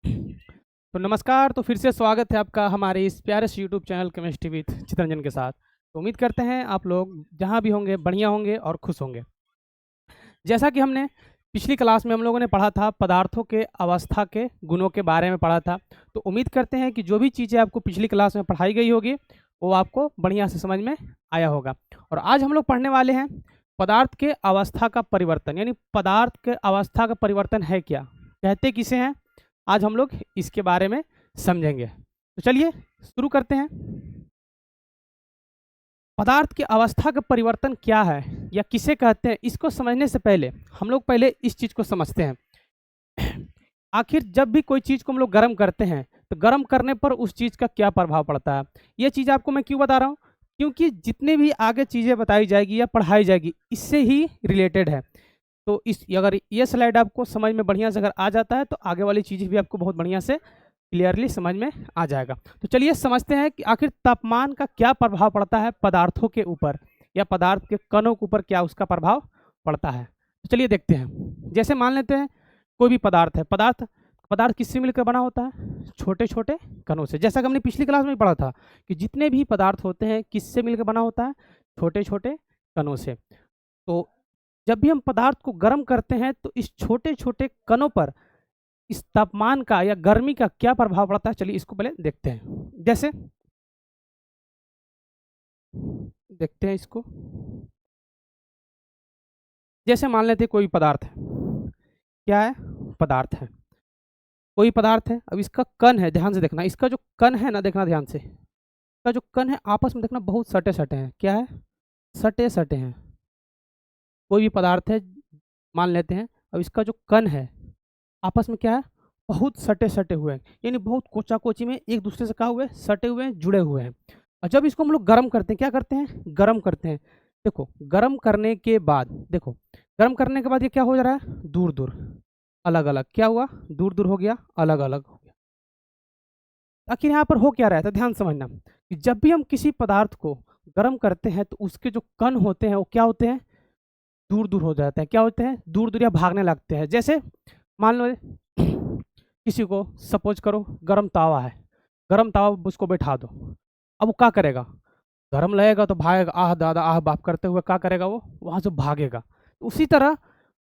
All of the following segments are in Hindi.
तो नमस्कार। तो फिर से स्वागत है आपका हमारे इस प्यारे से YouTube channel chemistry with Chittaranjan के साथ। तो उम्मीद करते हैं आप लोग जहाँ भी होंगे बढ़िया होंगे और खुश होंगे। जैसा कि हमने पिछली क्लास में हम लोगों ने पढ़ा था, पदार्थों के अवस्था के गुणों के बारे में पढ़ा था। तो उम्मीद करते हैं कि जो भी चीज़ें आपको पिछली क्लास में पढ़ाई गई होगी वो आपको बढ़िया से समझ में आया होगा। और आज हम लोग पढ़ने वाले हैं पदार्थ के अवस्था का परिवर्तन, यानी पदार्थ के अवस्था का परिवर्तन है क्या, कहते किसे हैं। आज हम लोग इसके बारे में समझेंगे। तो चलिए शुरू करते हैं। पदार्थ की अवस्था का परिवर्तन क्या है या किसे कहते हैं, इसको समझने से पहले हम लोग पहले इस चीज़ को समझते हैं। आखिर जब भी कोई चीज़ को हम लोग गर्म करते हैं तो गर्म करने पर उस चीज़ का क्या प्रभाव पड़ता है। ये चीज़ आपको मैं क्यों बता रहा हूँ, क्योंकि जितने भी आगे चीज़ें बताई जाएगी या पढ़ाई जाएगी इससे ही रिलेटेड है। तो इस अगर ये स्लाइड आपको समझ में बढ़िया से अगर आ जाता है तो आगे वाली चीज़ें भी आपको बहुत बढ़िया से क्लियरली समझ में आ जाएगा। तो चलिए समझते हैं कि आखिर तापमान का क्या प्रभाव पड़ता है पदार्थों के ऊपर या पदार्थ के कणों के ऊपर क्या उसका प्रभाव पड़ता है। तो चलिए देखते हैं। जैसे मान लेते हैं कोई भी पदार्थ है, पदार्थ पदार्थ किससे मिलकर बना होता है, छोटे छोटे कणों से। जैसा कि हमने पिछली क्लास में पढ़ा था कि जितने भी पदार्थ होते हैं किससे मिलकर बना होता है, छोटे छोटे कणों से। तो जब भी हम पदार्थ को गर्म करते हैं तो इस छोटे छोटे कणों पर इस तापमान का या गर्मी का क्या प्रभाव पड़ता है, चलिए इसको पहले देखते हैं। जैसे देखते हैं इसको। जैसे मान लेते हैं कोई पदार्थ है, क्या है, पदार्थ है, कोई पदार्थ है। अब इसका कण है, ध्यान से देखना, इसका जो कण है ना, देखना ध्यान से, इसका जो कण है आपस में देखना बहुत सटे सटे हैं। क्या है, सटे सटे हैं। कोई भी पदार्थ है मान लेते हैं, अब इसका जो कण है आपस में क्या है, बहुत सटे सटे हुए हैं, यानी बहुत कोचा कोची में एक दूसरे से कहा हुए हैं, सटे हुए हैं, जुड़े हुए हैं। और जब इसको हम लोग गर्म करते हैं, क्या करते हैं, गर्म करते हैं। देखो गर्म करने के बाद, देखो गर्म करने के बाद ये क्या हो जा रहा है, दूर दूर, अलग अलग, क्या हुआ, दूर दूर हो गया, अलग अलग हो गया। आखिर यहाँ पर हो क्या रहा है, तो ध्यान समझना कि जब भी हम किसी पदार्थ को गर्म करते हैं तो उसके जो कण होते हैं वो क्या होते हैं, दूर दूर हो जाते हैं। क्या होते हैं, दूर दूर या भागने लगते हैं। जैसे मान लो किसी को सपोज करो गरम तावा है, गरम तावा पे उसको बैठा दो। अब वो क्या करेगा, गरम लगेगा तो भागेगा, आह दादा आह बाप करते हुए क्या करेगा, वो वहाँ से भागेगा। तो उसी तरह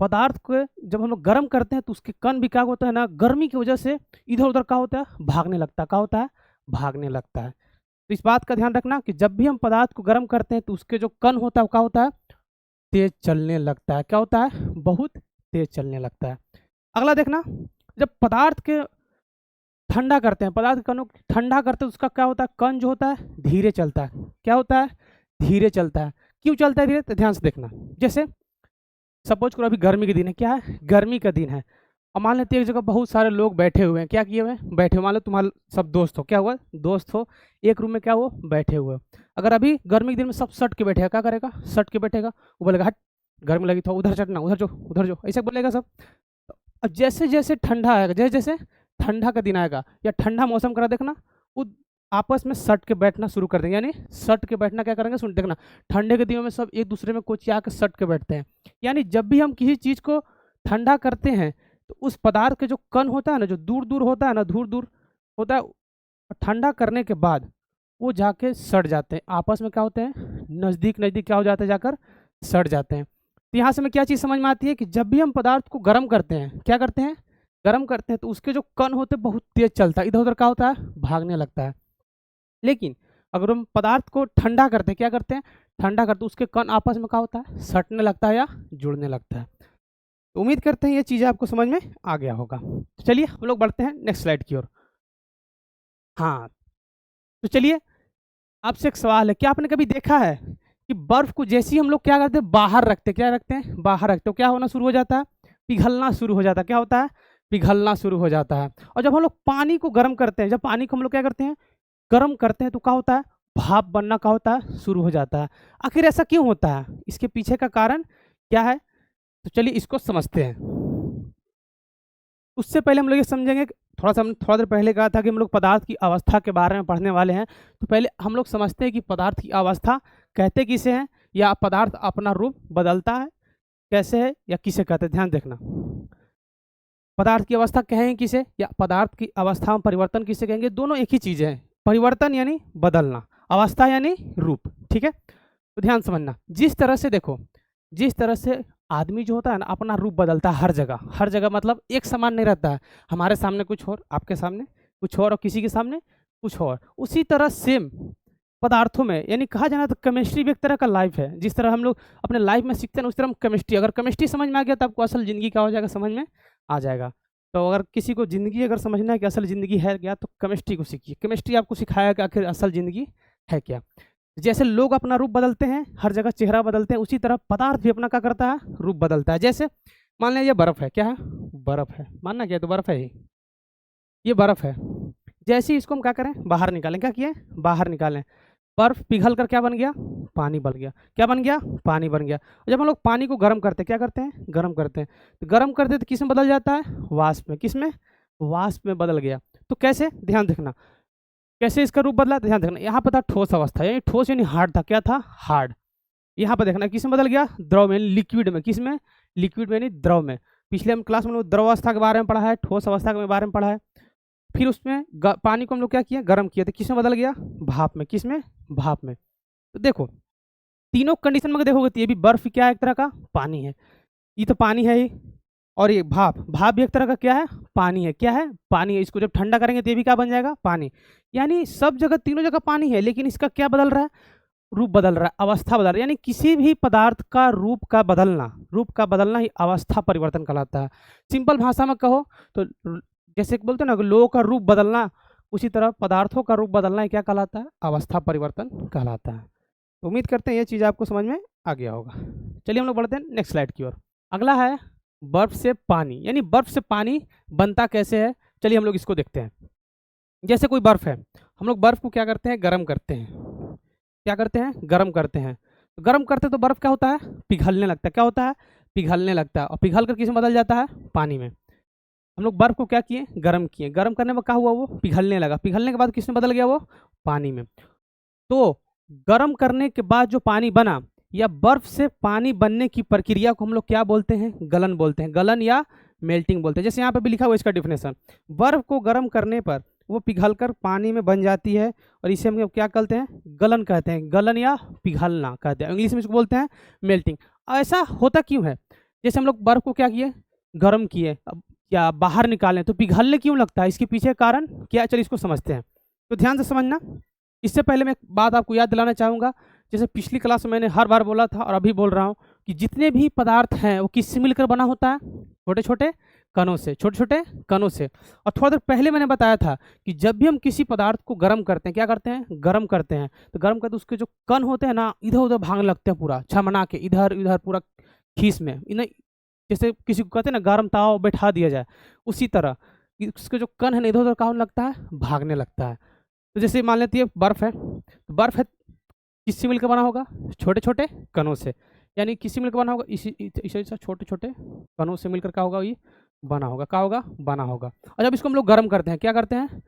पदार्थ को जब हम लोग गर्म करते हैं तो उसके कण भी क्या होता है ना, गर्मी की वजह से इधर उधर क्या होता है, भागने लगता है। क्या होता है, भागने लगता है। तो इस बात का ध्यान रखना कि जब भी हम पदार्थ को गर्म करते हैं तो उसके जो कण होता है वो क्या होता है, तेज चलने लगता है। क्या होता है, बहुत तेज चलने लगता है। अगला देखना, जब पदार्थ के ठंडा करते हैं, पदार्थ कणों को ठंडा करते हैं, उसका क्या होता है, कण जो होता है धीरे चलता है। क्या होता है, धीरे चलता है। क्यों चलता है धीरे, तो ध्यान से देखना। जैसे सपोज करो अभी गर्मी के दिन है, क्या है, गर्मी का दिन है, और मान लेते हैं एक जगह बहुत सारे लोग बैठे हुए हैं। क्या किए हुए हैं, बैठे हुए। मान लो तुम्हारे सब दोस्त हो, क्या हुआ, दोस्त हो, एक रूम में क्या हो, बैठे हुए हो। अगर अभी गर्मी के दिन में सब सट के बैठेगा, क्या करेगा, सट के बैठेगा, वो बोलेगा हट गर्मी लगी तो उधर चटना, उधर जो, उधर जो, ऐसे बोलेगा सब। अब जैसे जैसे ठंडा आएगा, जैसे जैसे ठंडा का दिन आएगा या ठंडा मौसम करा, देखना वो आपस में सट के बैठना शुरू कर देंगे। यानी सट के बैठना क्या करेंगे, सुन देखना, ठंडे के दिनों में सब एक दूसरे में कोची आकर सट के बैठते हैं। यानी जब भी हम किसी चीज़ को ठंडा करते हैं तो उस पदार्थ के जो कण होता है ना, जो दूर दूर होता है ना, दूर दूर होता है, ठंडा करने के बाद वो जाके सड़ जाते हैं, आपस में क्या होते हैं, नज़दीक नज़दीक क्या हो जाते हैं, जाकर सड़ जाते हैं। तो यहाँ से हमें क्या चीज़ समझ में आती है कि जब भी हम पदार्थ को गर्म करते हैं, क्या करते हैं, गर्म करते हैं, तो उसके जो कण होते हैं बहुत तेज चलता है, इधर उधर क्या होता है, भागने लगता है। लेकिन अगर हम पदार्थ को ठंडा करते हैं, क्या करते हैं, ठंडा करते उसके कण आपस में क्या होता है, सटने लगता है या जुड़ने लगता है। तो उम्मीद करते हैं ये चीज़ें आपको समझ में आ गया होगा। तो चलिए हम लोग बढ़ते हैं नेक्स्ट स्लाइड की ओर। हाँ, तो चलिए आपसे एक सवाल है, क्या आपने कभी देखा है कि बर्फ को जैसे ही हम लोग क्या करते हैं, बाहर रखते हैं, क्या रखते हैं, बाहर रखते हो, क्या होना शुरू हो जाता है, पिघलना शुरू हो जाता है। क्या होता है, पिघलना शुरू हो जाता है। और जब हम लोग पानी को गर्म करते हैं, जब पानी को हम लोग क्या करते हैं, गर्म करते हैं, तो क्या होता है, भाप बनना क्या होता है, शुरू हो जाता है। आखिर ऐसा क्यों होता है, इसके पीछे का कारण क्या है, तो चलिए इसको समझते हैं। उससे पहले हम लोग ये समझेंगे कि थोड़ा देर पहले कहा था कि हम लोग पदार्थ की अवस्था के बारे में पढ़ने वाले हैं। तो पहले हम लोग समझते हैं कि पदार्थ की अवस्था कहते किसे हैं, या पदार्थ अपना रूप बदलता है कैसे है, या किसे कहते हैं। ध्यान देखना, पदार्थ की अवस्था कहें किसे, या पदार्थ की अवस्था में परिवर्तन किसे कहेंगे, दोनों एक ही चीज़ है। परिवर्तन यानी बदलना, अवस्था यानी रूप। ठीक है, तो ध्यान समझना। जिस तरह से देखो, जिस तरह से आदमी जो होता है ना अपना रूप बदलता है हर जगह, हर जगह मतलब एक समान नहीं रहता है। हमारे सामने कुछ और, आपके सामने कुछ और किसी के सामने कुछ और। उसी तरह सेम पदार्थों में, यानी कहा जाना तो केमिस्ट्री भी एक तरह का लाइफ है। जिस तरह हम लोग अपने लाइफ में सीखते हैं उस तरह हम केमिस्ट्री, अगर केमिस्ट्री समझ में आ गया तो आपको असल ज़िंदगी क्या हो जाएगा, समझ में आ जाएगा। तो अगर किसी को ज़िंदगी अगर समझना है कि असल ज़िंदगी है क्या, तो केमिस्ट्री को सीखिए। केमिस्ट्री आपको सिखाया कि आखिर असल ज़िंदगी है क्या। जैसे लोग अपना रूप बदलते हैं, हर जगह चेहरा बदलते हैं, उसी तरह पदार्थ भी अपना क्या करता है, रूप बदलता है। जैसे मान लीजिए बर्फ़ है, क्या है, बर्फ़ है, मानना क्या है, तो बर्फ़ है ही, ये बर्फ़ है। जैसे ही इसको हम क्या करें, बाहर निकालें, क्या किए, बाहर निकालें, बर्फ़ पिघल कर क्या बन गया, पानी बन गया। क्या बन गया, पानी बन गया। जब हम लोग पानी को गर्म करते हैं, क्या करते हैं, गर्म करते हैं, तो गर्म करते तो किस में बदल जाता है, वाष्प में। किस में, वाष्प में बदल गया। तो कैसे, ध्यान देखना, कैसे इसका रूप बदला, ध्यान देखना। यहाँ पर था ठोस अवस्था, यानी ठोस यानी हार्ड था, क्या था, हार्ड। यहाँ पर देखना किस में बदल गया, द्रव में, लिक्विड में। किस में, लिक्विड में यानी द्रव में। पिछले हम क्लास में लोग द्रव अवस्था के बारे में पढ़ा है, ठोस अवस्था के बारे में पढ़ा है। फिर उसमें पानी को हम लोग क्या किया, गर्म किया, तो किस में बदल गया, भाप में। किस में, भाप में। तो देखो तीनों कंडीशन में देखोगे तो ये भी बर्फ क्या है, एक तरह का पानी है, ये तो पानी है ही। और ये भाप, भाप भी एक तरह का क्या है, पानी है। क्या है, पानी है। इसको जब ठंडा करेंगे तो ये भी क्या बन जाएगा, पानी। यानी सब जगह, तीनों जगह पानी है, लेकिन इसका क्या बदल रहा है, रूप बदल रहा है, अवस्था बदल रहा है। यानी किसी भी पदार्थ का रूप का बदलना, रूप का बदलना ही अवस्था परिवर्तन कहलाता है। सिंपल भाषा में कहो तो जैसे बोलते हैं ना लोगों का रूप बदलना, उसी तरह पदार्थों का रूप बदलना ही क्या कहलाता है, अवस्था परिवर्तन कहलाता है। तो उम्मीद करते हैं ये चीज़ आपको समझ में आ गया होगा। चलिए हम लोग बढ़ते हैं नेक्स्ट स्लाइड की ओर। अगला है बर्फ से पानी, यानी बर्फ से पानी बनता कैसे है। चलिए हम लोग इसको देखते हैं। जैसे कोई बर्फ है, हम लोग बर्फ को क्या करते हैं, गर्म करते हैं। क्या करते हैं, गर्म करते हैं। तो गर्म करते तो बर्फ क्या होता है, पिघलने लगता है। क्या होता है, पिघलने लगता है। और पिघल कर किस में बदल जाता है, पानी में। हम लोग बर्फ को क्या किए, गर्म किए, गर्म करने में क्या हुआ, वो पिघलने लगा। पिघलने के बाद किस में बदल गया, वो पानी में। तो गर्म करने के बाद जो पानी बना, या बर्फ से पानी बनने की प्रक्रिया को हम लोग क्या बोलते हैं, गलन बोलते हैं। गलन या मेल्टिंग बोलते हैं। जैसे यहाँ पे भी लिखा हुआ इसका डिफिनेशन, बर्फ को गर्म करने पर वो पिघलकर पानी में बन जाती है, और इसे हम क्या कहते हैं, गलन कहते हैं। गलन या पिघलना कहते हैं, इंग्लिश में इसको बोलते हैं मेल्टिंग। ऐसा होता क्यों है, जैसे हम लोग बर्फ को क्या किए, गर्म किए, अब या बाहर निकालें तो पिघलने क्यों लगता है, इसके पीछे कारण क्या, चलिए इसको समझते हैं। तो ध्यान से समझना। इससे पहले मैं एक बात आपको याद दिलाना चाहूँगा, जैसे पिछली क्लास में मैंने हर बार बोला था और अभी बोल रहा हूँ कि जितने भी पदार्थ हैं वो किससे मिलकर बना होता है, छोटे छोटे कणों से, छोटे छोटे कणों से। और थोड़ा देर पहले मैंने बताया था कि जब भी हम किसी पदार्थ को गर्म करते हैं, क्या करते हैं, गर्म करते हैं, तो गर्म करते उसके जो कण होते हैं ना, इधर उधर भागने लगते हैं, पूरा छमना के इधर उधर पूरा खींच में, इन्हें जैसे किसी को कहते हैं ना गर्म ताव बैठा दिया जाए, उसी तरह उसके जो कण है ना इधर उधर क्या होने लगता है, भागने लगता है। तो जैसे मान लेती है बर्फ़ है, तो बर्फ़ है किससे मिलकर बना होगा, छोटे छोटे कणों से। यानी किससे मिलकर बना होगा, इसी छोटे छोटे कणों से मिलकर क्या होगा, ये बना होगा। क्या होगा, बना होगा। और जब इसको हम लोग गर्म करते हैं, क्या करते हैं,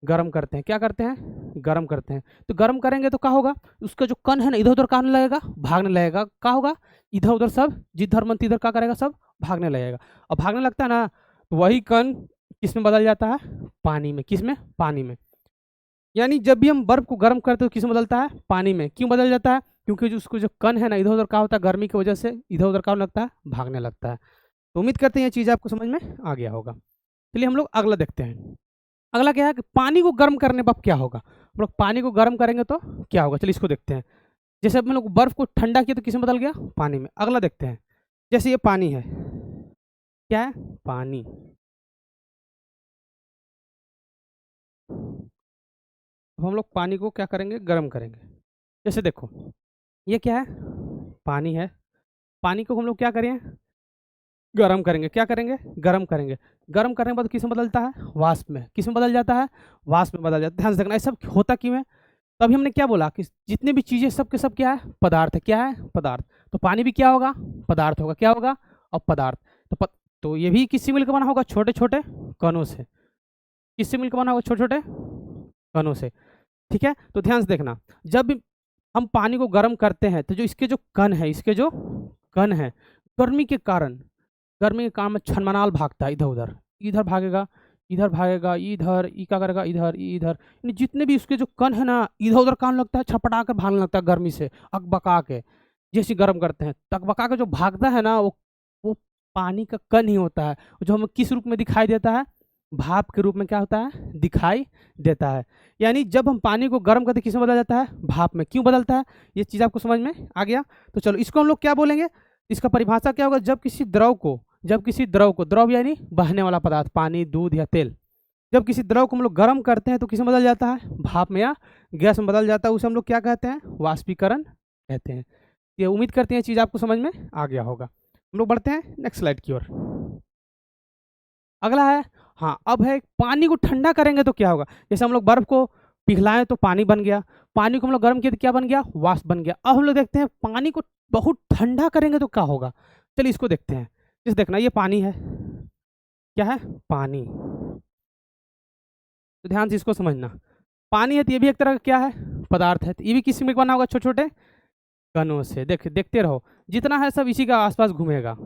गर्म करते हैं, क्या करते हैं, गर्म करते हैं। तो गर्म करेंगे तो क्या होगा, उसका जो कण है ना इधर उधर क्या होने लगेगा, भागने लगेगा। क्या होगा, इधर उधर सब जिधर मन तिधर क्या करेगा, सब भागने लगेगा। और भागने लगता है ना, तो वही कण किस में बदल जाता है, पानी में। किस में, पानी में। यानी जब भी हम बर्फ को गर्म करते हैं तो किस में बदलता है, पानी में। क्यों बदल जाता है, क्योंकि जो उसको जो कण है ना इधर उधर क्या होता है, गर्मी की वजह से इधर उधर क्या होने लगता है, भागने लगता है। तो उम्मीद करते हैं ये चीज़ आपको समझ में आ गया होगा। चलिए हम लोग अगला देखते हैं। अगला क्या है कि पानी को गर्म करने पर क्या होगा, हम लोग पानी को गर्म करेंगे तो क्या होगा, चलिए इसको देखते हैं। जैसे हम लोग बर्फ को ठंडा किया तो किस में बदल गया, पानी में। अगला देखते हैं, जैसे ये पानी है, क्या है, पानी। तो हम लोग पानी को क्या करेंगे, गर्म करेंगे। जैसे देखो ये क्या है, पानी है। पानी को हम लोग क्या करें, गर्म करेंगे। क्या करेंगे, गर्म करेंगे। गर्म करने के बाद किस में बदलता है, वाष्प में। किस में बदल जाता है, वाष्प में बदल जाता है। ध्यान से देखना, ये सब होता क्यों है। तो अभी हमने क्या बोला कि जितने भी चीज़ें सब के सब क्या है, पदार्थ है। क्या है, पदार्थ। तो पानी भी क्या होगा, पदार्थ होगा। क्या होगा, और पदार्थ। तो ये भी किससे मिलकर बना होगा, छोटे छोटे कणों से। किससे मिलकर बना होगा, छोटे छोटे कणों से। ठीक है, तो ध्यान से देखना, जब भी हम पानी को गर्म करते हैं तो जो इसके जो कण है, इसके जो कण है, गर्मी के कारण में छनमनाल भागता है इधर उधर। इधर भागेगा, इधर भागेगा, इधर ई क्या करेगा, इधर इधर, यानी जितने भी उसके जो कण है ना इधर उधर काम लगता है, छपटा कर भागने लगता है गर्मी से, अकबका के। जैसे गर्म करते हैं तो अकबका के जो भागता है ना वो पानी का कण ही होता है, जो हमें किस रूप में दिखाई देता है, भाप के रूप में क्या होता है, दिखाई देता है। यानी जब हम पानी को गर्म करते किस में बदल जाता है, भाप में। क्यों बदलता है, ये चीज़ आपको समझ में आ गया। तो चलो इसको हम लोग क्या बोलेंगे, इसका परिभाषा क्या होगा, जब किसी द्रव को द्रव यानी बहने वाला पदार्थ, पानी, दूध या तेल, जब किसी द्रव को हम लोग गर्म करते हैं तो किस में बदल जाता है, भाप में या गैस में बदल जाता है, उसे हम लोग क्या कहते हैं, वाष्पीकरण कहते हैं। ये उम्मीद करते हैं चीज़ आपको समझ में आ गया होगा। हम लोग बढ़ते हैं नेक्स्ट स्लाइड की ओर। अगला है, हाँ अब है पानी को ठंडा करेंगे तो क्या होगा। जैसे हम लोग बर्फ को पिघलाएं तो पानी बन गया, पानी को हम लोग गर्म किया तो क्या बन गया, वाष्प बन गया। अब हम लोग देखते हैं पानी को बहुत ठंडा करेंगे तो क्या होगा। चलिए इसको देखते हैं। जैसे देखना ये पानी है, क्या है, पानी। तो ध्यान से इसको समझना, पानी है तो ये भी एक तरह का क्या है, पदार्थ है। तो ये भी किस में बना होगा, छोटे छोटे कणों से। देखते रहो, जितना है सब इसी का आसपास घूमेगा।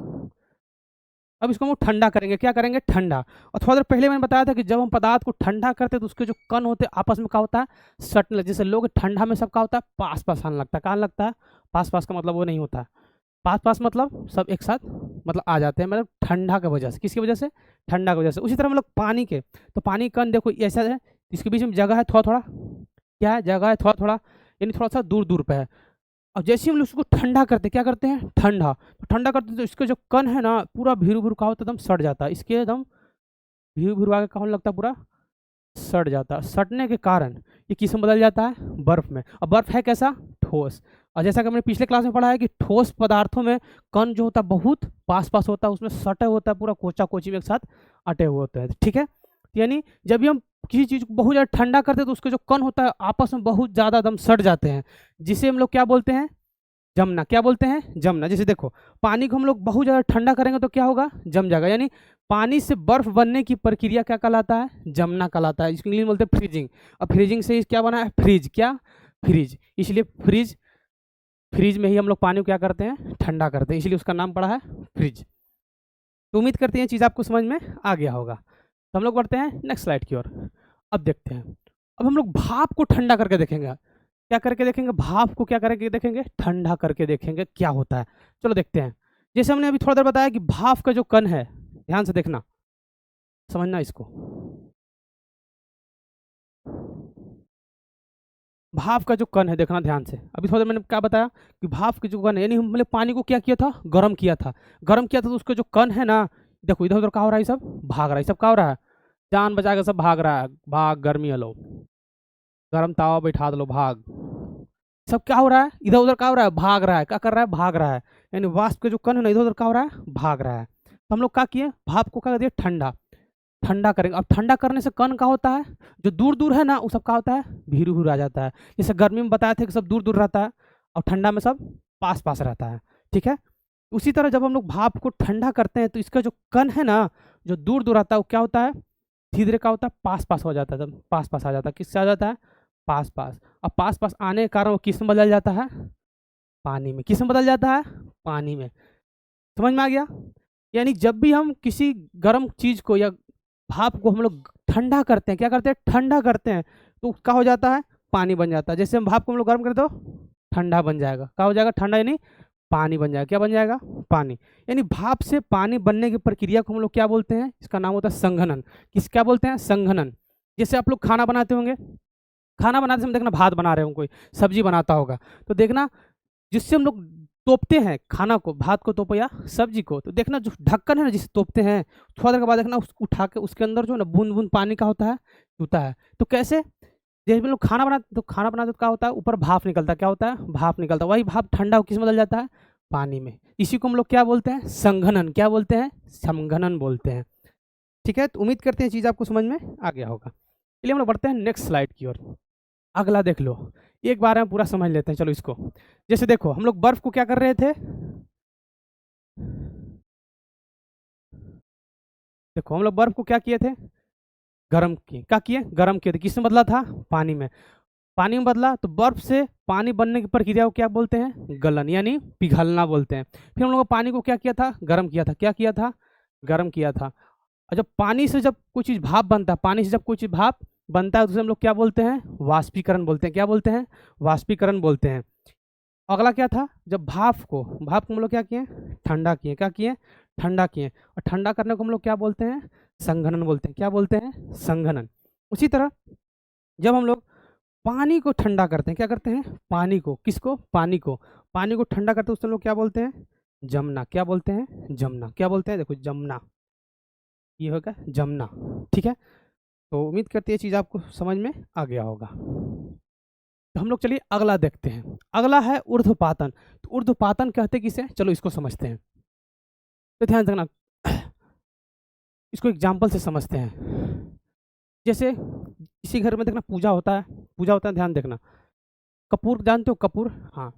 अब इसको हम ठंडा करेंगे, क्या करेंगे, ठंडा। और थोड़ा देर पहले मैंने बताया था कि जब हम पदार्थ को ठंडा करते हैं तो उसके जो कण होते हैं आपस में क्या होता है, सटने लगते। जैसे लोग ठंडा में सब क्या होता है, पास पास आने लगता है। कहाँ लगता है, पास पास का मतलब वो नहीं होता है, पास पास मतलब सब एक साथ मतलब आ जाते हैं, मतलब ठंडा की वजह से। किसकी वजह से, ठंडा की वजह से। उसी तरह हम लोग पानी के, तो पानी कण देखो ऐसा है, इसके बीच में जगह है थोड़ा थोड़ा, क्या है, जगह है थोड़ा थोड़ा, यानी थोड़ा सा दूर दूर पे है। और जैसे हम लोग उसको ठंडा करते हैं, क्या करते हैं, ठंडा। तो ठंडा करते हैं तो इसके जो कण है ना पूरा भीरू भीरू का होता है, एकदम सड़ जाता है। इसके एकदम भीरू भीरू आगे का होने लगता है, पूरा सड़ जाता है। सड़ने के कारण ये किस में बदल जाता है, बर्फ में। और बर्फ है कैसा, ठोस। और जैसा कि हमने पिछले क्लास में पढ़ा है कि ठोस पदार्थों में कण जो होता है बहुत पास पास होता है, उसमें सटे होता है, पूरा कोचा कोची में एक साथ अटे हुए होते हैं। ठीक है, यानी जब भी हम किसी चीज़ को बहुत ज़्यादा ठंडा करते हैं तो उसके जो कण होता है आपस में बहुत ज़्यादा दम सट जाते हैं, जिसे हम लोग क्या बोलते हैं, जमना। क्या बोलते हैं, जमना। जैसे देखो पानी को हम लोग बहुत ज़्यादा ठंडा करेंगे तो क्या होगा, जम जाएगा। यानी पानी से बर्फ बनने की प्रक्रिया क्या कहलाता है, जमना कहलाता है। इसको इंग्लिश में बोलते हैं फ्रीजिंग। और फ्रीजिंग से क्या बना है, फ्रीज। क्या, फ्रीज। इसलिए फ्रीज में ही हम लोग पानी को क्या करते हैं, ठंडा करते हैं, इसलिए उसका नाम पड़ा है फ्रिज। तो उम्मीद करते हैं चीज़ आपको समझ में आ गया होगा। तो हम लोग बढ़ते हैं नेक्स्ट स्लाइड की ओर। अब देखते हैं, अब हम लोग भाप को ठंडा करके देखेंगे। क्या करके देखेंगे, भाप को क्या करके देखेंगे, ठंडा करके देखेंगे क्या होता है। चलो देखते हैं। जैसे हमने अभी थोड़ा देर बताया कि भाप का जो कण है, ध्यान से देखना, समझना इसको। भाप का जो कण है देखना ध्यान से। अभी थोड़ा देर मैंने क्या बताया कि भाप के जो कण है, यानी हमने पानी को क्या किया था, गर्म किया था। गर्म किया था तो उसके जो कण है ना, देखो इधर उधर क्या हो रहा है, सब भाग रहा है। सब क्या हो रहा है, जान बचा के सब भाग रहा है। भाग, गर्मी लो, गर्म तावा बैठा दो, भाग। सब क्या हो रहा है, इधर उधर क्या हो रहा है, भाग रहा है। क्या कर रहा है, भाग रहा है। यानी वाष्प के जो कण है ना इधर उधर क्या हो रहा है, भाग रहा है। तो हम लोग क्या किए, भाप को क्या कर दिए, ठंडा। ठंडा करेंगे। अब ठंडा करने से कण का होता है, जो दूर दूर है ना वो सब का होता है, भीरू भीरू आ जाता है। जैसे गर्मी में बताया था कि सब दूर दूर रहता है, और ठंडा में सब पास पास रहता है। ठीक है, उसी तरह जब हम लोग भाप को ठंडा करते हैं तो इसका जो कण है ना, जो दूर दूर आता है वो क्या होता है, धीरे धीरे क्या होता है, पास पास हो जाता है, एकदम पास पास आ जाता है। किससे आ जाता है, पास पास। अब पास पास आने के कारण वो किस में बदल जाता है, पानी में। किस में बदल जाता है, पानी में। समझ में आ गया। यानी जब भी हम किसी गर्म चीज को या भाप को हम लोग ठंडा करते हैं, क्या करते हैं, ठंडा करते हैं, तो क्या हो जाता है, पानी बन जाता है। जैसे हम भाप को हम लोग गर्म करते हो, ठंडा बन जाएगा। क्या हो जाएगा, ठंडा, यानी पानी बन जाएगा। क्या बन जाएगा, पानी। यानी भाप से पानी बनने की प्रक्रिया को हम लोग क्या बोलते हैं, इसका नाम होता है संघनन। किस, क्या बोलते हैं, संघनन। जैसे आप लोग खाना बनाते होंगे, खाना बनाते समय देखना भात बना रहे हो, कोई सब्जी बनाता होगा, तो देखना जिससे हम लोग तोपते हैं खाना को, भात को तोपो या सब्जी को, तो देखना जो ढक्कन है ना जिससे तोपते हैं, थोड़ा देर के बाद देखना उसको उठा के उसके अंदर जो ना बूंद बूंद पानी का होता है, चूता है। तो कैसे, जैसे हम लोग खाना बनाते तो क्या होता है, ऊपर भाप निकलता है। क्या होता है, भाप निकलता है। वही भाप ठंडा किस में बदल जाता है, पानी में। इसी को हम लोग क्या बोलते हैं, संघनन। क्या बोलते हैं, संघनन बोलते हैं। ठीक है, तो उम्मीद करते हैं चीज़ आपको समझ में आ गया होगा। चलिए हम लोग बढ़ते हैं नेक्स्ट स्लाइड की ओर। अगला देख लो, एक बार हम पूरा समझ लेते हैं। चलो इसको, जैसे देखो हम लोग बर्फ को क्या कर रहे थे, देखो हम लोग बर्फ को क्या किए थे, गर्म किए। क्या किए, गर्म किए थे। किसमें बदला था, पानी में। पानी में बदला तो बर्फ से पानी बनने की प्रक्रिया को क्या बोलते हैं, गलन, यानी पिघलना बोलते हैं। फिर हम लोग पानी को क्या किया था, गर्म किया था। क्या किया था, गर्म किया था। और जब पानी से जब कोई चीज़ भाप बनता है, पानी से जब कोई चीज़ भाप बनता है तो उसे हम लोग क्या बोलते हैं? वाष्पीकरण बोलते हैं। क्या बोलते हैं? वाष्पीकरण बोलते हैं। अगला क्या था? जब भाप को हम लोग क्या किए? ठंडा किए। क्या किए? ठंडा किए। और ठंडा करने को हम लोग क्या बोलते हैं? संघनन बोलते हैं। क्या बोलते हैं? संघनन। उसी तरह जब हम लोग पानी को ठंडा करते हैं, क्या करते हैं? पानी को, किसको? पानी को। पानी को ठंडा करते हैं उसको हम लोग क्या बोलते हैं? जमना। क्या बोलते हैं? जमना। क्या बोलते हैं? देखो जमना, ये होगा जमना। ठीक है, तो उम्मीद करते हैं ये चीज़ आपको समझ में आ गया होगा। तो हम लोग चलिए अगला देखते हैं। अगला है ऊर्ध्वपातन। तो ऊर्ध्वपातन कहते किसे? चलो इसको समझते हैं। तो ध्यान रखना, इसको एग्जाम्पल से समझते हैं। जैसे किसी घर में देखना पूजा होता है, पूजा होता है, ध्यान देखना। कपूर जानते हो? कपूर, हाँ,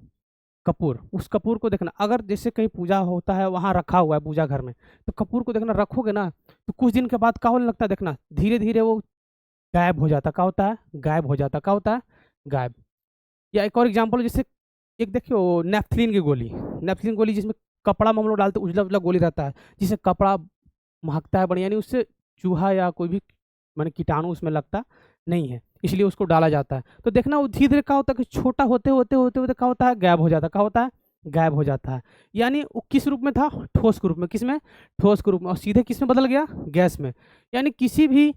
कपूर। उस कपूर को देखना, अगर जैसे कहीं पूजा होता है वहाँ रखा हुआ है पूजा घर में, तो कपूर को देखना रखोगे ना, तो कुछ दिन के बाद क्या होने लगता है? देखना धीरे धीरे वो गायब हो जाता। क्या होता है? गायब हो जाता। क्या होता है? गायब। या एक और एग्जाम्पल, जैसे एक देखियो नेफ्थलीन की गोली, नेफ्थलीन गोली जिसमें कपड़ा में हम लोग डालते, उजला उजला गोली रहता है, जिससे कपड़ा महकता है बढ़िया, यानी उससे चूहा या कोई भी माने कीटाणु उसमें लगता नहीं है, इसलिए उसको डाला जाता है। तो देखना वो धीरे धीरे क्या होता है कि छोटा होते होते होते होते क्या होता है? गायब हो जाता है। क्या होता है? गायब हो जाता है। यानी वो किस रूप में था? ठोस के रूप में। किस में? ठोस के रूप में। और सीधे किस में बदल गया? गैस में। यानी किसी भी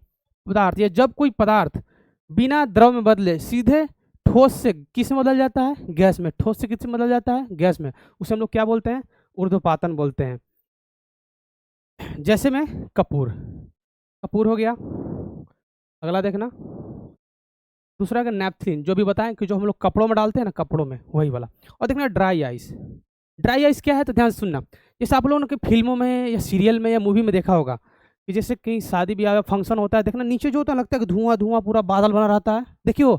पदार्थ या जब कोई पदार्थ बिना द्रव में बदले सीधे ठोस से किस में बदल जाता है? गैस में। ठोस से किस में बदल जाता है? गैस में। उसे हम लोग क्या बोलते हैं? ऊर्ध्वपातन बोलते हैं। जैसे में कपूर, कपूर हो गया। अगला देखना, दूसरा का नैपथिन, जो भी बताएं कि जो हम लोग कपड़ों में डालते हैं ना, कपड़ों में, वही वाला। और देखना ड्राई आइस। ड्राई आइस क्या है? तो ध्यान से सुनना। जैसे आप लोगों ने फिल्मों में या सीरियल में या मूवी में देखा होगा कि जैसे कहीं शादी ब्याह या फंक्शन होता है, देखना नीचे जो होता है लगता है कि धुआं धुआं पूरा बादल बना रहता है। देखियो,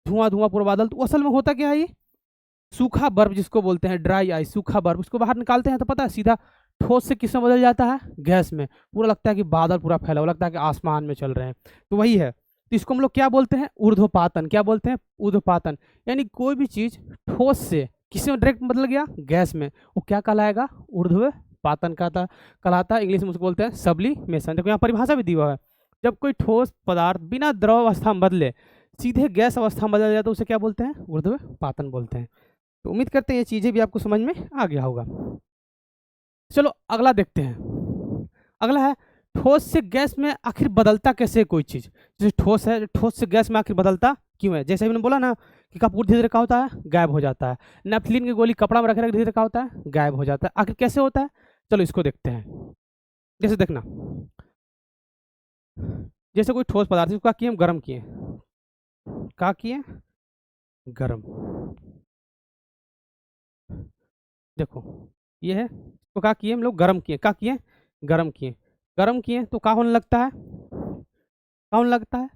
धुआं धुआं पूरा बादल, तो असल में होता क्या है? ये सूखा बर्फ जिसको बोलते हैं, ड्राई आइस, सूखा बर्फ। उसको बाहर निकालते हैं तो पता है सीधा ठोस से किस में बदल जाता है? गैस में। पूरा लगता है कि बादल पूरा फैला हुआ, लगता है कि आसमान में चल रहे हैं। तो वही है, तो इसको हम लोग क्या बोलते हैं? ऊर्ध्वपातन। क्या बोलते हैं? ऊर्ध्वपातन। यानी कोई भी चीज ठोस से किस में डायरेक्ट बदल गया? गैस में, वो क्या कहलाएगा? ऊर्ध्वपातन कहलाता है। इंग्लिश में उसको बोलते हैं सब्लिमेशन। देखो यहाँ परिभाषा भी दी हुआ है, जब कोई ठोस पदार्थ बिना द्रव अवस्था में बदले सीधे गैस अवस्था में बदल जाए तो उसे क्या बोलते हैं? ऊर्ध्वपातन बोलते हैं। तो उम्मीद करते हैं ये चीज़ें भी आपको समझ में आ गया होगा। चलो अगला देखते हैं। अगला है ठोस से गैस में आखिर बदलता कैसे है कोई चीज़? जैसे ठोस है, ठोस से गैस में आखिर बदलता क्यों है? जैसे मैंने बोला ना कि कपूर धीरे धीरे क्या होता है? गायब हो जाता है। नेफ्थलीन की गोली कपड़ा में रखे रखे धीरे धीरे क्या होता है? गायब हो जाता है। आखिर कैसे होता है? चलो इसको देखते हैं। जैसे देखना, जैसे कोई ठोस पदार्थ इसको क्या किए? हम गर्म किए। क्या किए? गर्म। देखो ये है, तो क्या किए हम लोग? गर्म किए। क्या किए? गर्म किए। गर्म किए तो क्या होने लगता है? क्या होने लगता है?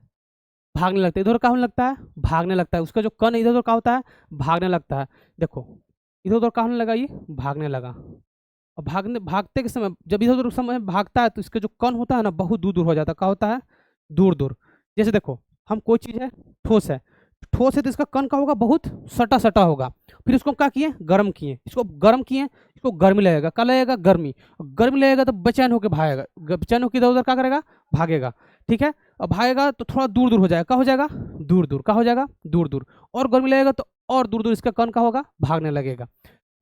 भागने लगता है। इधर क्या होने लगता है? भागने लगता है। उसका जो कण इधर उधर क्या होता है? भागने लगता है। देखो इधर उधर क्या होने लगा? ये भागने लगा। और भागते के समय जब इधर उधर समय भागता है तो इसका जो कण होता है ना, बहुत दूर दूर हो जाता है। क्या होता है? दूर दूर। जैसे देखो, हम कोई चीज़ है, ठोस है, ठोस है तो इसका कण का होगा बहुत सटा सटा होगा। फिर इसको क्या किए? गर्म किए। इसको गर्म किए, इसको गर्मी लगेगा। क्या लगेगा? गर्मी। और गर्मी लगेगा तो बेचैन होकर भागेगा, बेचैन होकर इधर उधर क्या करेगा? भागेगा। ठीक है, और भागेगा तो थोड़ा दूर दूर हो जाएगा। क्या हो जाएगा? दूर दूर। क्या हो जाएगा? दूर दूर। और गर्मी लगेगा तो और दूर दूर इसका कण का होगा? भागने लगेगा।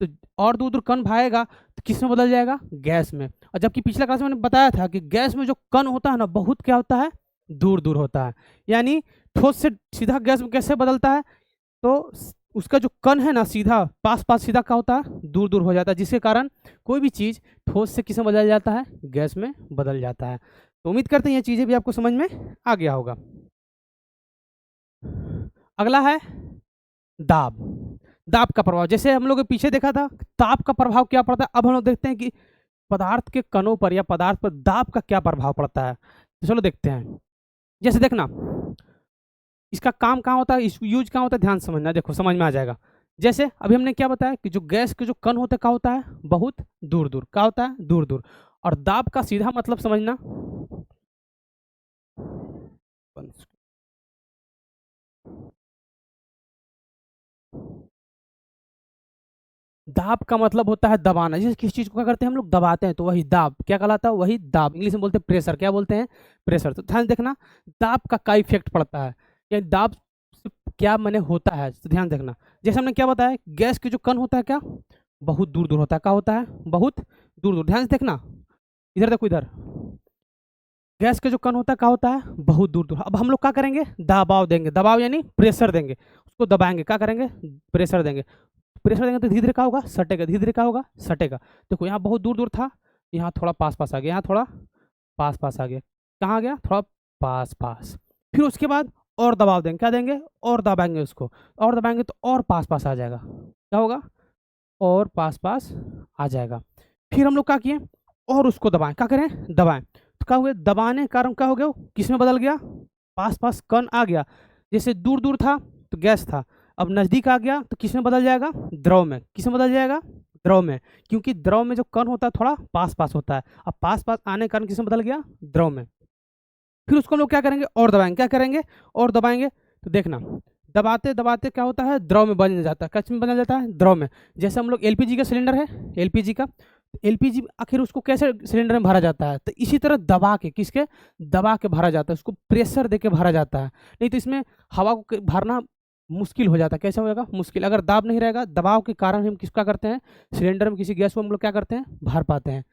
तो और दूर दूर कण भागेगा तो किस में बदल जाएगा? गैस में। और जबकि पिछला क्लास में मैंने बताया था कि गैस में जो कण होता है ना, बहुत क्या होता है? दूर दूर होता है। यानी ठोस से सीधा गैस में कैसे बदलता है? तो उसका जो कण है ना, सीधा पास पास सीधा क्या होता है? दूर दूर हो जाता है, जिसके कारण कोई भी चीज़ ठोस से किस में बदल जाता है? गैस में बदल जाता है। तो उम्मीद करते हैं ये चीज़ें भी आपको समझ में आ गया होगा। अगला है दाब। दाब का प्रभाव, जैसे हम लोग के पीछे देखा था ताप का प्रभाव क्या पड़ता है, अब हम लोग देखते हैं कि पदार्थ के कणों पर या पदार्थ पर दाब का क्या प्रभाव पड़ता है। तो चलो देखते हैं। जैसे देखना, इसका काम कहाँ होता है, इस यूज कहाँ होता है, ध्यान समझना। देखो समझ में आ जाएगा। जैसे अभी हमने क्या बताया कि जो गैस के जो कण होते हैं क्या होता है? बहुत दूर दूर। क्या होता है? दूर दूर। और दाब का सीधा मतलब समझना, दाब का मतलब होता है दबाना। जिस किस चीज़ को क्या करते हैं हम लोग, दबाते हैं, तो वही दाब क्या कहलाता है, वही दाब। इंग्लिश में बोलते हैं प्रेशर, क्या बोलते हैं, प्रेशर। तो ध्यान देखना दाब का क्या इफेक्ट पड़ता है, या दाब से क्या माने होता है, तो ध्यान देखना। जैसे हमने क्या बताया, गैस के जो कण होता है क्या, बहुत दूर दूर होता है, क्या होता है, बहुत दूर दूर। ध्यान से देखना, इधर देखो, इधर गैस के जो कण होता है क्या होता है, बहुत दूर दूर। अब हम लोग क्या करेंगे, दबाव देंगे, दबाव यानी प्रेशर देंगे, उसको दबाएंगे, क्या करेंगे, प्रेशर देंगे। प्रेशर देंगे तो धीरे धीरे क्या होगा, सटेगा, धीरे धीरे क्या होगा, सटेगा। देखो यहाँ बहुत दूर दूर था, यहाँ थोड़ा पास पास आ गया, यहाँ थोड़ा पास पास आ गया, कहाँ आ गया, थोड़ा पास पास। फिर उसके बाद और दबाव देंगे, क्या देंगे, और दबाएंगे उसको, और दबाएंगे तो और पास पास आ जाएगा, क्या होगा, और पास पास आ जाएगा। फिर हम लोग क्या किए, और उसको दबाएं, क्या करें, दबाएं, तो क्या हुआ, दबाने के कारण क्या हो गया, किस में बदल गया, पास पास कण आ गया। जैसे दूर दूर था तो गैस था, अब नज़दीक आ गया तो किस में बदल जाएगा, द्रव में। किस में बदल जाएगा, द्रव में, क्योंकि द्रव में जो कण होता है थोड़ा पास पास होता है। अब पास पास आने के कारण किस में बदल गया, द्रव में। फिर उसको हम लोग क्या करेंगे, और दबाएंगे, क्या करेंगे, और दबाएंगे। तो देखना दबाते दबाते क्या होता है, द्रव में बन जाता है, किस में बन जाता है, द्रव में। जैसे हम लोग एलपीजी का सिलेंडर है, एलपीजी का, एलपीजी आखिर उसको कैसे सिलेंडर में भरा जाता है, तो इसी तरह दबा के, किसके, दबा के भरा जाता है, उसको प्रेशर दे के भरा जाता है। नहीं तो इसमें हवा को भरना मुश्किल हो जाता है। कैसे होगा, मुश्किल। अगर दाब नहीं रहेगा, दबाव के कारण हम किसका करते हैं, सिलेंडर में किसी गैस को हम लोग क्या करते हैं, भर पाते हैं।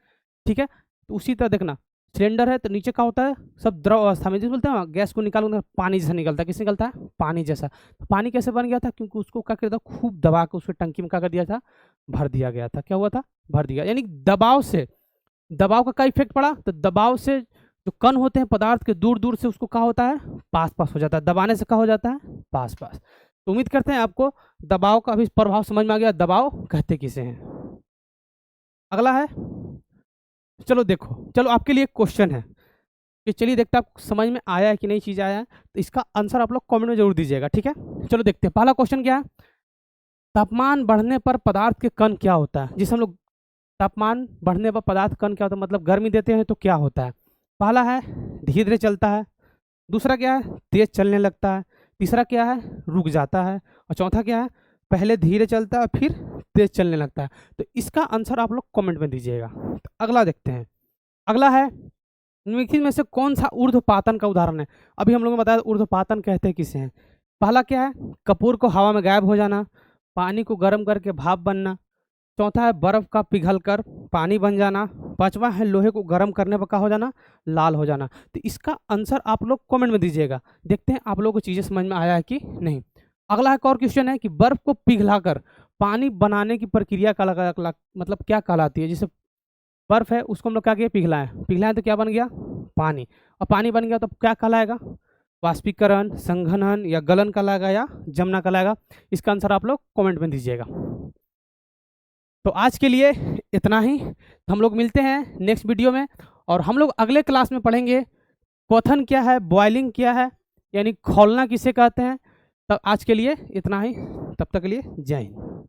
ठीक है, तो उसी तरह देखना, सिलेंडर है तो नीचे क्या होता है, सब द्रव अवस्था में, जिस बोलते हैं गैस को निकालो पानी जैसा निकलता है। किस निकलता है, पानी जैसा। तो पानी कैसे बन गया था, क्योंकि उसको क्या कर दिया था, खूब दबा के उसको टंकी में क्या कर दिया था, भर दिया गया था। क्या हुआ था, भर दिया। यानी दबाव से, दबाव का क्या इफेक्ट पड़ा, तो दबाव से जो कण होते हैं पदार्थ के, दूर दूर से उसको क्या होता है, पास पास हो जाता है। दबाने से क्या हो जाता है, पास पास। तो उम्मीद करते हैं आपको दबाव का अभी प्रभाव समझ में आ गया, दबाव कहते किसे हैं। अगला है, चलो देखो, चलो आपके लिए क्वेश्चन है कि चलिए देखते हैं आपको समझ में आया है कि नहीं चीज़ आया है, तो इसका आंसर आप लोग कमेंट में जरूर दीजिएगा। ठीक है, चलो देखते हैं। पहला क्वेश्चन क्या है, तापमान बढ़ने पर पदार्थ के कण क्या होता है। जिसे हम लोग तापमान बढ़ने पर पदार्थ कण क्या होता है, मतलब गर्मी देते हैं तो क्या होता है। पहला है धीरे धीरे चलता है, दूसरा क्या है तेज चलने लगता है, तीसरा क्या है रुक जाता है, और चौथा क्या है पहले धीरे चलता है फिर तेज चलने लगता है। तो इसका आंसर आप लोग कमेंट में दीजिएगा। तो अगला देखते हैं। अगला है, निम्नलिखित में से कौन सा ऊर्ध्वपातन का उदाहरण है। अभी हम लोगों ने बताया ऊर्ध्वपातन कहते हैं किसे हैं। पहला क्या है, कपूर को हवा में गायब हो जाना, पानी को गर्म करके भाप बनना, चौथा है बर्फ का पिघलकर पानी बन जाना, पांचवा है लोहे को गर्म करने पर क्या हो जाना, लाल हो जाना। तो इसका आंसर आप लोग कमेंट में दीजिएगा। देखते हैं आप लोगों को चीज़ें समझ में आया है कि नहीं। अगला एक और क्वेश्चन है कि बर्फ को पिघलाकर पानी बनाने की प्रक्रिया का मतलब क्या कहलाती है। जैसे बर्फ है उसको हम लोग क्या किए, पिघलाएं, पिघलाएं तो क्या बन गया, पानी। और पानी बन गया तो क्या कहलाएगा, वाष्पीकरण, संघनन या गलन कहलाएगा या जमना कहलाएगा। इसका आंसर आप लोग कमेंट में दीजिएगा। तो आज के लिए इतना ही, हम लोग मिलते हैं नेक्स्ट वीडियो में, और हम लोग अगले क्लास में पढ़ेंगे क्वथन क्या है, बॉइलिंग क्या है, यानी खौलना किसे कहते हैं। तब आज के लिए इतना ही, तब तक के लिए जय हिंद।